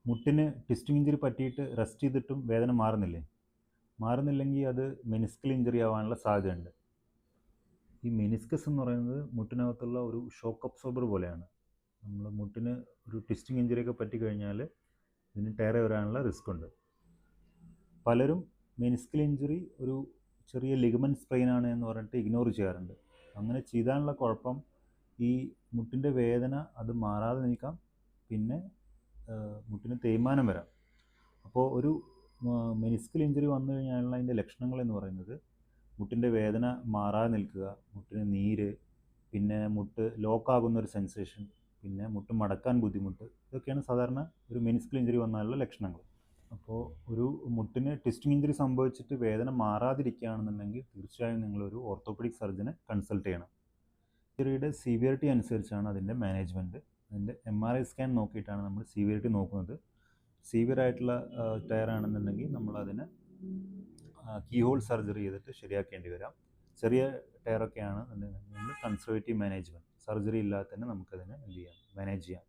മുട്ടിന് twisting injury പറ്റിയിട്ട് rest ചെയ്തിട്ടും വേദന മാറുന്നില്ലെങ്കിൽ അത് മെനിസ്കൽ ഇഞ്ചുറി ആവാനുള്ള സാധ്യതയുണ്ട്. ഈ മെനിസ്കസ് എന്ന് പറയുന്നത് മുട്ടിനകത്തുള്ള ഒരു ഷോക്ക് അബ്സോർബർ പോലെയാണ്. നമ്മൾ മുട്ടിന് ഒരു ട്വിസ്റ്റിംഗ് ഇഞ്ചുറിയൊക്കെ പറ്റിക്കഴിഞ്ഞാൽ ഇതിന് ടയർ വരാനുള്ള റിസ്ക് ഉണ്ട്. പലരും മെനിസ്കൽ ഇഞ്ചുറി ഒരു ചെറിയ ലിഗമെൻറ്റ് സ്ട്രെയിൻ ആണ് എന്ന് പറഞ്ഞിട്ട് ഇഗ്നോർ ചെയ്യാറുണ്ട്. അങ്ങനെ ചെയ്താലുള്ള കുഴപ്പം ഈ മുട്ടിൻ്റെ വേദന അത് മാറാതെ നിൽക്കാം, പിന്നെ മുട്ടിന് തേയ്മാനം വരാം. അപ്പോൾ ഒരു മെനിസ്കൽ ഇഞ്ചുറി വന്നു കഴിഞ്ഞാലുള്ള അതിൻ്റെ ലക്ഷണങ്ങൾ എന്ന് പറയുന്നത് മുട്ടിൻ്റെ വേദന മാറാതെ നിൽക്കുക, മുട്ടിന് നീര്, പിന്നെ മുട്ട് ലോക്കാകുന്നൊരു സെൻസേഷൻ, പിന്നെ മുട്ട് മടക്കാൻ ബുദ്ധിമുട്ട്. ഇതൊക്കെയാണ് സാധാരണ ഒരു മെനിസ്കൽ ഇഞ്ചുറി വന്നാലുള്ള ലക്ഷണങ്ങൾ. അപ്പോൾ ഒരു മുട്ടിന് ട്വിസ്റ്റിംഗ് ഇഞ്ചുറി സംഭവിച്ചിട്ട് വേദന മാറാതിരിക്കുകയാണെന്നുണ്ടെങ്കിൽ തീർച്ചയായും നിങ്ങളൊരു ഓർത്തോപെഡിക് സർജനെ കൺസൾട്ട് ചെയ്യണം. ഇഞ്ചുറിയുടെ സിവിയറിറ്റി അനുസരിച്ചാണ് അതിൻ്റെ മാനേജ്മെൻറ്റ്. അതിൻ്റെ MRI സ്കാൻ നോക്കിയിട്ടാണ് നമ്മൾ സിവിയറിറ്റി നോക്കുന്നത്. സിവിയർ ആയിട്ടുള്ള ടയർ ആണെന്നുണ്ടെങ്കിൽ നമ്മളതിനെ കീ ഹോൾ സർജറി ചെയ്തിട്ട് ശരിയാക്കേണ്ടി വരാം. ചെറിയ ടയറൊക്കെയാണ് നമ്മൾ കൺസർവേറ്റീവ് മാനേജ്മെൻറ്റ്, സർജറി ഇല്ലാതെ തന്നെ നമുക്കതിനെ മാനേജ് ചെയ്യാം.